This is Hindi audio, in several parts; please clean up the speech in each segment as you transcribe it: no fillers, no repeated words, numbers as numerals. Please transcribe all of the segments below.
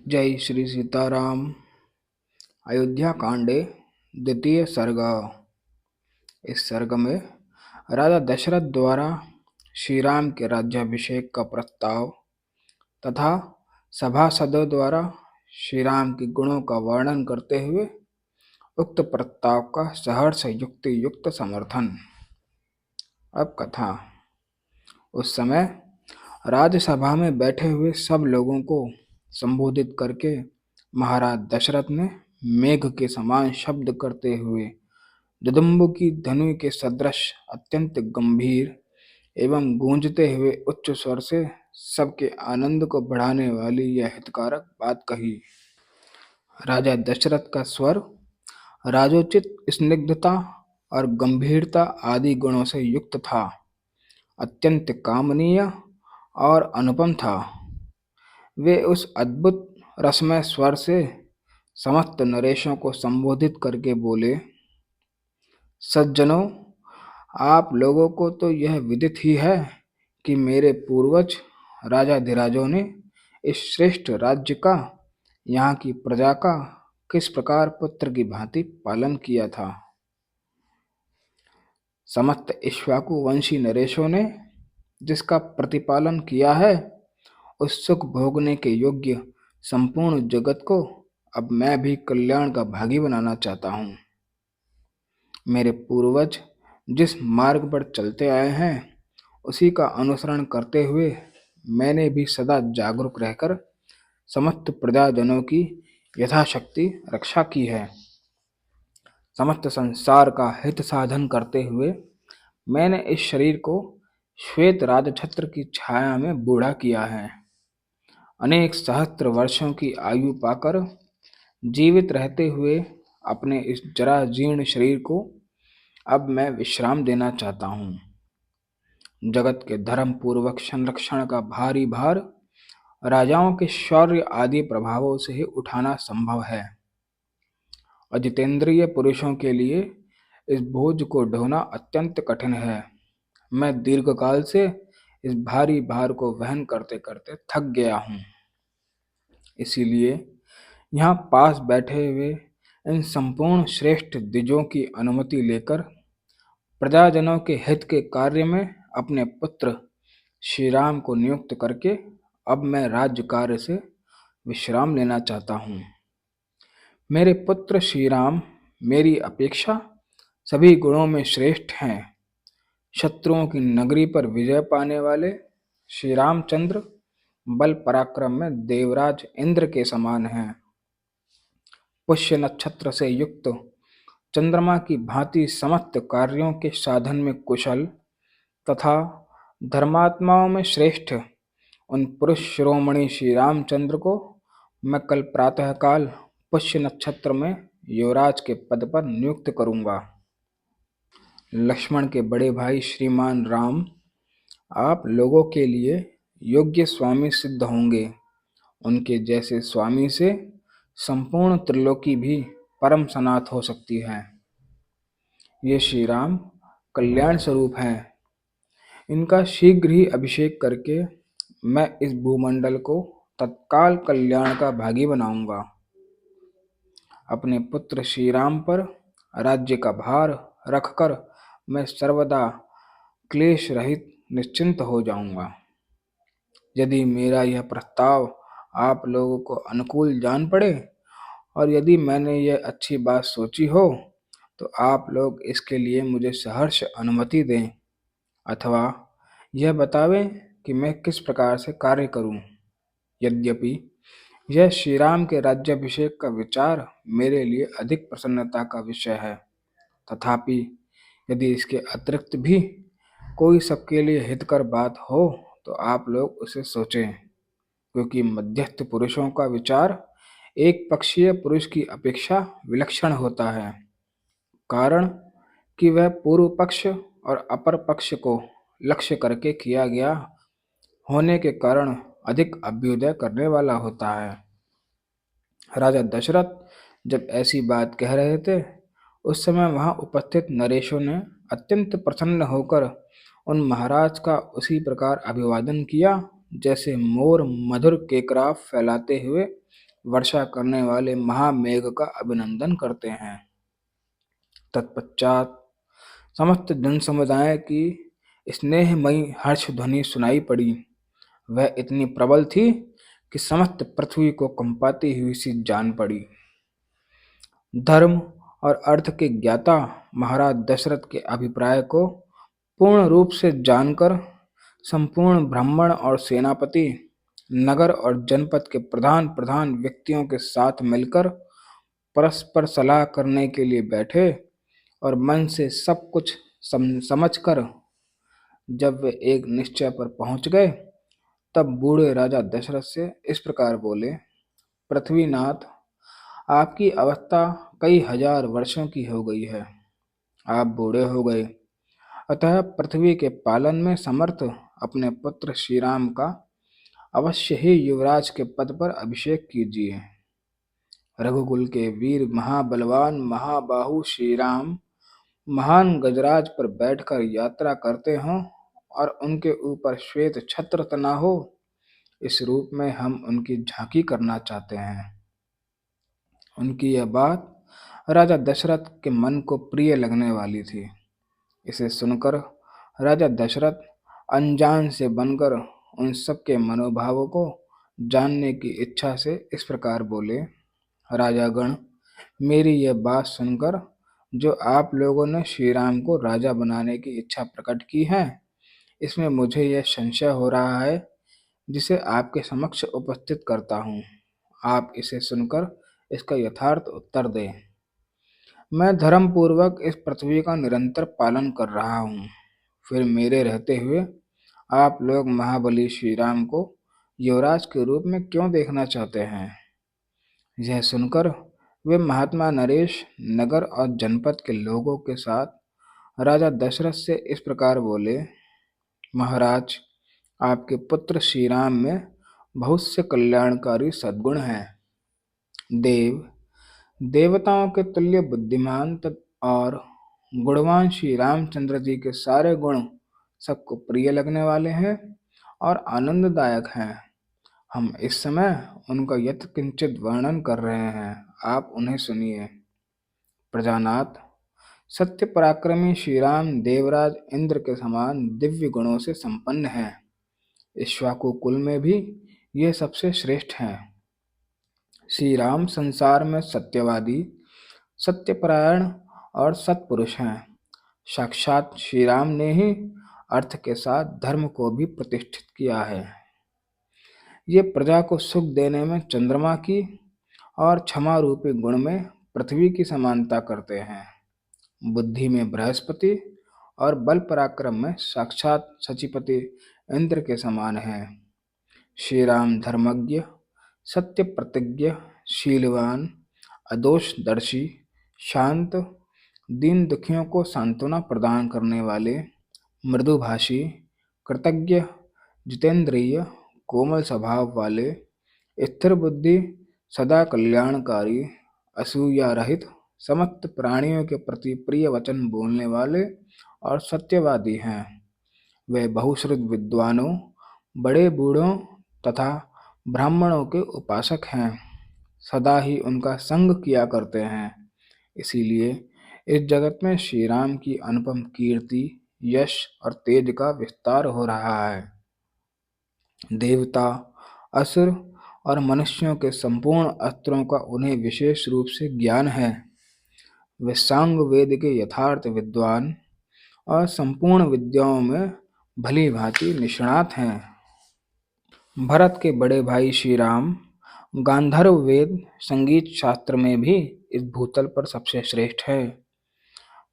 जय श्री सीताराम। अयोध्या कांडे द्वितीय सर्ग। इस सर्ग में राजा दशरथ द्वारा श्री राम के राज्याभिषेक का प्रस्ताव तथा सभासदों द्वारा श्री राम के गुणों का वर्णन करते हुए उक्त प्रस्ताव का सहर्ष युक्ति युक्त समर्थन। अब कथा। उस समय राज्यसभा में बैठे हुए सब लोगों को संबोधित करके महाराज दशरथ ने मेघ के समान शब्द करते हुए दुदुम्बु की धनु के सदृश अत्यंत गंभीर एवं गूंजते हुए उच्च स्वर से सबके आनंद को बढ़ाने वाली यह हितकारक बात कही। राजा दशरथ का स्वर राजोचित स्निग्धता और गंभीरता आदि गुणों से युक्त था, अत्यंत कामनीय और अनुपम था। वे उस अद्भुत रसमय स्वर से समस्त नरेशों को संबोधित करके बोले, सज्जनों, आप लोगों को तो यह विदित ही है कि मेरे पूर्वज राजाधिराजों ने इस श्रेष्ठ राज्य का, यहाँ की प्रजा का किस प्रकार पुत्र की भांति पालन किया था। समस्त इक्ष्वाकु वंशी नरेशों ने जिसका प्रतिपालन किया है, उस सुख भोगने के योग्य संपूर्ण जगत को अब मैं भी कल्याण का भागी बनाना चाहता हूँ। मेरे पूर्वज जिस मार्ग पर चलते आए हैं, उसी का अनुसरण करते हुए मैंने भी सदा जागरूक रहकर समस्त प्रजाजनों की यथाशक्ति रक्षा की है। समस्त संसार का हित साधन करते हुए मैंने इस शरीर को श्वेत राजछत्र की छाया में बूढ़ा किया है। अनेक सहस्त्र वर्षों की आयु पाकर जीवित रहते हुए अपने इस जरा जीर्ण शरीर को अब मैं विश्राम देना चाहता हूँ। जगत के धर्म पूर्वक संरक्षण का भारी भार राजाओं के शौर्य आदि प्रभावों से ही उठाना संभव है। अजितेंद्रिय पुरुषों के लिए इस बोझ को ढोना अत्यंत कठिन है। मैं दीर्घकाल से इस भारी भार को वहन करते करते थक गया हूँ। इसीलिए यहाँ पास बैठे हुए इन संपूर्ण श्रेष्ठ द्विजों की अनुमति लेकर प्रजाजनों के हित के कार्य में अपने पुत्र श्री राम को नियुक्त करके अब मैं राज्य कार्य से विश्राम लेना चाहता हूँ। मेरे पुत्र श्री राम मेरी अपेक्षा सभी गुणों में श्रेष्ठ हैं। शत्रुओं की नगरी पर विजय पाने वाले श्री रामचंद्र बल पराक्रम में देवराज इंद्र के समान हैं। पुष्य नक्षत्र से युक्त चंद्रमा की भांति समस्त कार्यों के साधन में कुशल तथा धर्मात्माओं में श्रेष्ठ उन पुरुष शिरोमणि श्री रामचंद्र को मैं कल प्रातःकाल पुष्य नक्षत्र में युवराज के पद पर नियुक्त करूंगा। लक्ष्मण के बड़े भाई श्रीमान राम आप लोगों के लिए योग्य स्वामी सिद्ध होंगे। उनके जैसे स्वामी से संपूर्ण त्रिलोकी भी परम सनाथ हो सकती है। ये श्री राम कल्याण स्वरूप हैं। इनका शीघ्र ही अभिषेक करके मैं इस भूमंडल को तत्काल कल्याण का भागी बनाऊंगा। अपने पुत्र श्री राम पर राज्य का भार रखकर मैं सर्वदा क्लेश रहित निश्चिंत हो जाऊंगा। यदि मेरा यह प्रस्ताव आप लोगों को अनुकूल जान पड़े और यदि मैंने यह अच्छी बात सोची हो, तो आप लोग इसके लिए मुझे सहर्ष अनुमति दें अथवा यह बतावें कि मैं किस प्रकार से कार्य करूं। यद्यपि यह श्री राम के राज्याभिषेक का विचार मेरे लिए अधिक प्रसन्नता का विषय है, तथापि यदि इसके अतिरिक्त भी कोई सबके लिए हितकर बात हो तो आप लोग उसे सोचें, क्योंकि मध्यस्थ पुरुषों का विचार एक पक्षीय पुरुष की अपेक्षा विलक्षण होता है। कारण कि वह पूर्व पक्ष और अपर पक्ष को लक्ष्य करके किया गया होने के कारण अधिक अभ्युदय करने वाला होता है। राजा दशरथ जब ऐसी बात कह रहे थे, उस समय वहां उपस्थित नरेशों ने अत्यंत प्रसन्न होकर उन महाराज का उसी प्रकार अभिवादन किया जैसे मोर मधुर केकराव फैलाते हुए वर्षा करने वाले महामेघ का अभिनंदन करते हैं। तत्पश्चात समस्त जन समुदाय की स्नेहमयी हर्ष ध्वनि सुनाई पड़ी। वह इतनी प्रबल थी कि समस्त पृथ्वी को कंपाती हुई सी जान पड़ी। धर्म और अर्थ के ज्ञाता महाराज दशरथ के अभिप्राय को पूर्ण रूप से जानकर संपूर्ण ब्राह्मण और सेनापति नगर और जनपद के प्रधान प्रधान व्यक्तियों के साथ मिलकर परस्पर सलाह करने के लिए बैठे और मन से सब कुछ समझकर जब वे एक निश्चय पर पहुंच गए, तब बूढ़े राजा दशरथ से इस प्रकार बोले, पृथ्वीनाथ, आपकी अवस्था कई हजार वर्षों की हो गई है। आप बूढ़े हो गए, अतः पृथ्वी के पालन में समर्थ अपने पुत्र श्री राम का अवश्य ही युवराज के पद पर अभिषेक कीजिए। रघुकुल के वीर महाबलवान महाबाहु श्री राम महान गजराज पर बैठकर यात्रा करते हों और उनके ऊपर श्वेत छत्र तना हो, इस रूप में हम उनकी झांकी करना चाहते हैं। उनकी यह बात राजा दशरथ के मन को प्रिय लगने वाली थी। इसे सुनकर राजा दशरथ अनजान से बनकर उन सब के मनोभावों को जानने की इच्छा से इस प्रकार बोले, राजागण, मेरी यह बात सुनकर जो आप लोगों ने श्री राम को राजा बनाने की इच्छा प्रकट की है, इसमें मुझे यह संशय हो रहा है, जिसे आपके समक्ष उपस्थित करता हूँ। आप इसे सुनकर इसका यथार्थ उत्तर दें। मैं धर्मपूर्वक इस पृथ्वी का निरंतर पालन कर रहा हूँ, फिर मेरे रहते हुए आप लोग महाबली श्री राम को युवराज के रूप में क्यों देखना चाहते हैं? यह सुनकर वे महात्मा नरेश नगर और जनपद के लोगों के साथ राजा दशरथ से इस प्रकार बोले, महाराज, आपके पुत्र श्री राम में बहुत से कल्याणकारी सद्गुण हैं। देवताओं के तुल्य बुद्धिमान और गुणवान श्री रामचंद्र जी के सारे गुण सबको प्रिय लगने वाले हैं और आनंददायक हैं। हम इस समय उनका यत्किंचित वर्णन कर रहे हैं, आप उन्हें सुनिए। प्रजानाथ, सत्य पराक्रमी श्री राम देवराज इंद्र के समान दिव्य गुणों से संपन्न हैं। इक्ष्वाकु कुल में भी ये सबसे श्रेष्ठ हैं। श्री राम संसार में सत्यवादी, सत्यपरायण और सत्पुरुष हैं। साक्षात श्री राम ने ही अर्थ के साथ धर्म को भी प्रतिष्ठित किया है। ये प्रजा को सुख देने में चंद्रमा की और क्षमा रूपी गुण में पृथ्वी की समानता करते हैं। बुद्धि में बृहस्पति और बल पराक्रम में साक्षात सचिपति इंद्र के समान हैं। श्री राम धर्मज्ञ, सत्य प्रतिज्ञ, शीलवान, अदोषदर्शी, शांत, दीन दुखियों को सांत्वना प्रदान करने वाले, मृदुभाषी, कृतज्ञ, जितेंद्रिय, कोमल स्वभाव वाले, स्थिर बुद्धि, सदा कल्याणकारी, असूया रहित, समस्त प्राणियों के प्रति प्रिय वचन बोलने वाले और सत्यवादी हैं। वे बहुश्रुत विद्वानों, बड़े बूढ़ों तथा ब्राह्मणों के उपासक हैं। सदा ही उनका संग किया करते हैं। इसीलिए इस जगत में श्री राम की अनुपम कीर्ति, यश और तेज का विस्तार हो रहा है। देवता, असुर और मनुष्यों के संपूर्ण अस्त्रों का उन्हें विशेष रूप से ज्ञान है। वे सांग वेद के यथार्थ विद्वान और संपूर्ण विद्याओं में भली भांति निष्णात हैं। भरत के बड़े भाई श्री राम गांधर्व वेद संगीत शास्त्र में भी इस भूतल पर सबसे श्रेष्ठ है।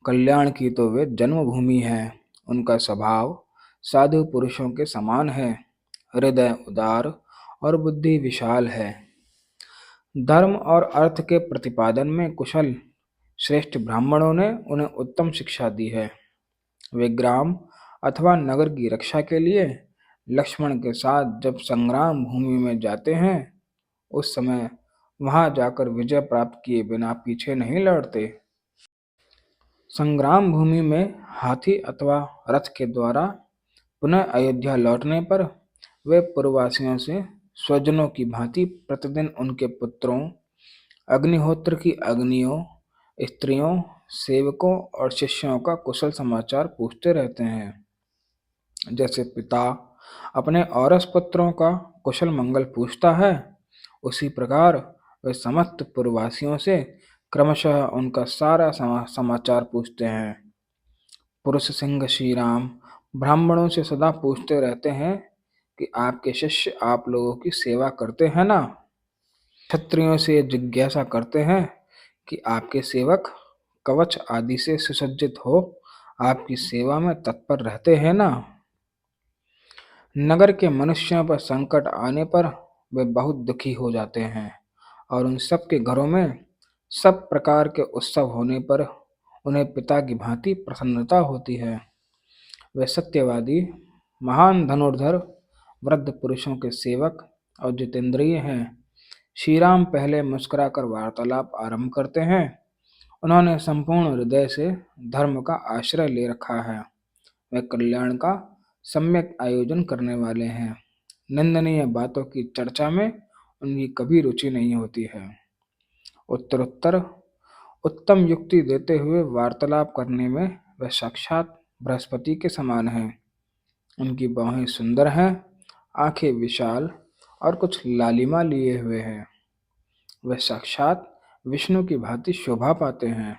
कल्याण की तो वे जन्मभूमि है। उनका स्वभाव साधु पुरुषों के समान है। हृदय उदार और बुद्धि विशाल है। धर्म और अर्थ के प्रतिपादन में कुशल श्रेष्ठ ब्राह्मणों ने उन्हें उत्तम शिक्षा दी है। वे ग्राम अथवा नगर की रक्षा के लिए लक्ष्मण के साथ जब संग्राम भूमि में जाते हैं, उस समय वहां जाकर विजय प्राप्त किए बिना पीछे नहीं लौटते। संग्राम भूमि में हाथी अथवा रथ के द्वारा पुनः अयोध्या लौटने पर वे पूर्ववासियों से स्वजनों की भांति प्रतिदिन उनके पुत्रों, अग्निहोत्र की अग्नियों, स्त्रियों, सेवकों और शिष्यों का कुशल समाचार पूछते रहते हैं। जैसे पिता अपने औरस पुत्रों का कुशल मंगल पूछता है, उसी प्रकार वे समस्त पुरवासियों से क्रमशः उनका सारा समाचार पूछते हैं। पुरुष सिंह श्री राम ब्राह्मणों से सदा पूछते रहते हैं कि आपके शिष्य आप लोगों की सेवा करते हैं ना। क्षत्रियों से जिज्ञासा करते हैं कि आपके सेवक कवच आदि से सुसज्जित हो आपकी सेवा में तत्पर रहते हैं ना। नगर के मनुष्यों पर संकट आने पर वे बहुत दुखी हो जाते हैं और उन सब के घरों में सब प्रकार के उत्सव होने पर उन्हें पिता की भांति प्रसन्नता होती है। वे सत्यवादी, महान धनुर्धर, वृद्ध पुरुषों के सेवक और जितेंद्रिय हैं। श्री राम पहले मुस्कुराकर वार्तालाप आरंभ करते हैं। उन्होंने संपूर्ण हृदय से धर्म का आश्रय ले रखा है। वे कल्याण का सम्यक आयोजन करने वाले हैं। निंदनीय बातों की चर्चा में उनकी कभी रुचि नहीं होती है। उत्तरोत्तर उत्तम युक्ति देते हुए वार्तालाप करने में वे साक्षात बृहस्पति के समान हैं। उनकी बाहें सुंदर हैं, आंखें विशाल और कुछ लालिमा लिए हुए हैं। वे साक्षात विष्णु की भांति शोभा पाते हैं।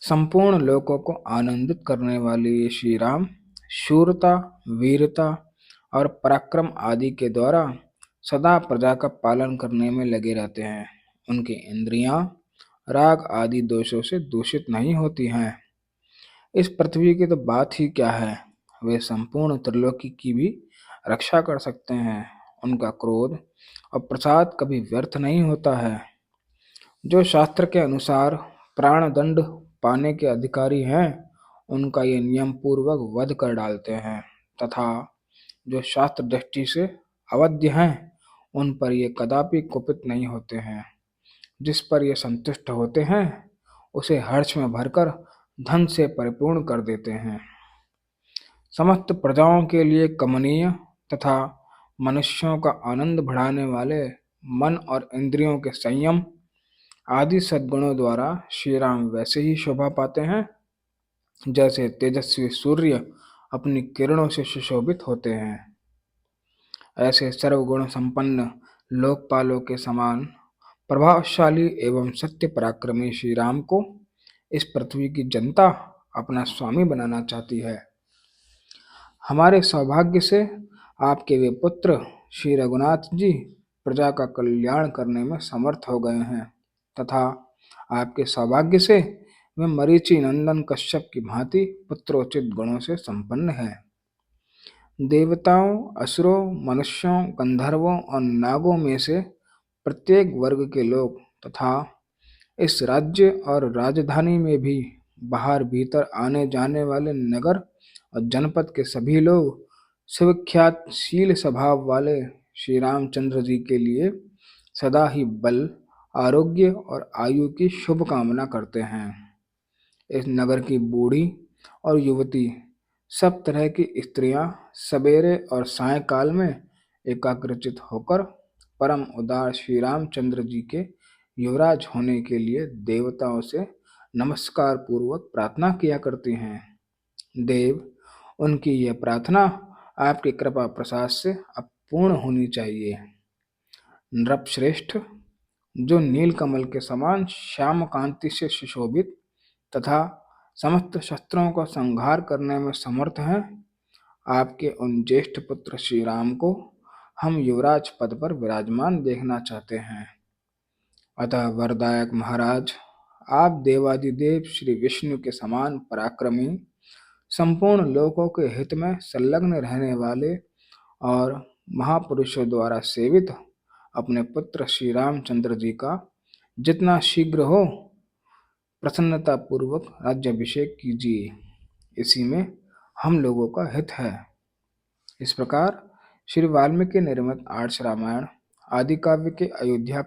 संपूर्ण लोकों को आनंदित करने वाले ये श्री राम शूरता, वीरता और पराक्रम आदि के द्वारा सदा प्रजा का पालन करने में लगे रहते हैं। उनकी इंद्रियां राग आदि दोषों से दूषित नहीं होती हैं। इस पृथ्वी की तो बात ही क्या है, वे संपूर्ण त्रिलोकी की भी रक्षा कर सकते हैं। उनका क्रोध और प्रसाद कभी व्यर्थ नहीं होता है। जो शास्त्र के अनुसार प्राण दंड पाने के अधिकारी हैं, उनका ये नियम पूर्वक वध कर डालते हैं, तथा जो शास्त्र दृष्टि से अवध्य हैं, उन पर ये कदापि कुपित नहीं होते हैं। जिस पर ये संतुष्ट होते हैं, उसे हर्ष में भरकर धन से परिपूर्ण कर देते हैं। समस्त प्रजाओं के लिए कमनीय तथा मनुष्यों का आनंद बढ़ाने वाले मन और इंद्रियों के संयम आदि सद्गुणों द्वारा श्री राम वैसे ही शोभा पाते हैं जैसे तेजस्वी सूर्य अपनी किरणों से सुशोभित होते हैं। ऐसे सर्वगुण संपन्न लोकपालों के समान प्रभावशाली एवं सत्य पराक्रमी श्री राम को इस पृथ्वी की जनता अपना स्वामी बनाना चाहती है। हमारे सौभाग्य से आपके वे पुत्र श्री रघुनाथ जी प्रजा का कल्याण करने में समर्थ हो गए हैं, तथा आपके सौभाग्य से वे मरीचि नंदन कश्यप की भांति पुत्रोचित गुणों से संपन्न है। देवताओं, असुरों, मनुष्यों, गंधर्वों और नागों में से प्रत्येक वर्ग के लोग तथा इस राज्य और राजधानी में भी बाहर भीतर आने जाने वाले नगर और जनपद के सभी लोग सुविख्यात शील स्वभाव वाले श्री रामचंद्र जी के लिए सदा ही बल, आरोग्य और आयु की शुभ कामना करते हैं। इस नगर की बूढ़ी और युवती सब तरह की स्त्रियां सवेरे और सायंकाल में एकाग्रचित होकर परम उदार श्री रामचंद्र जी के युवराज होने के लिए देवताओं से नमस्कार पूर्वक प्रार्थना किया करती हैं। देव, उनकी यह प्रार्थना आपकी कृपा प्रसाद से अब पूर्ण होनी चाहिए। नृपश्रेष्ठ, जो नीलकमल के समान श्याम कांति से सुशोभित तथा समस्त शस्त्रों का संहार करने में समर्थ हैं, आपके उन ज्येष्ठ पुत्र श्री राम को हम युवराज पद पर विराजमान देखना चाहते हैं। अतः वरदायक महाराज, आप देवादिदेव श्री विष्णु के समान पराक्रमी, संपूर्ण लोकों के हित में संलग्न रहने वाले और महापुरुषों द्वारा सेवित अपने पुत्र श्री रामचंद्र जी का जितना शीघ्र हो प्रसन्नता पूर्वक राज्याभिषेक कीजिए। इसी में हम लोगों का हित है। इस प्रकार श्री वाल्मीकि निर्मित आर्ष रामायण आदि काव्य के अयोध्या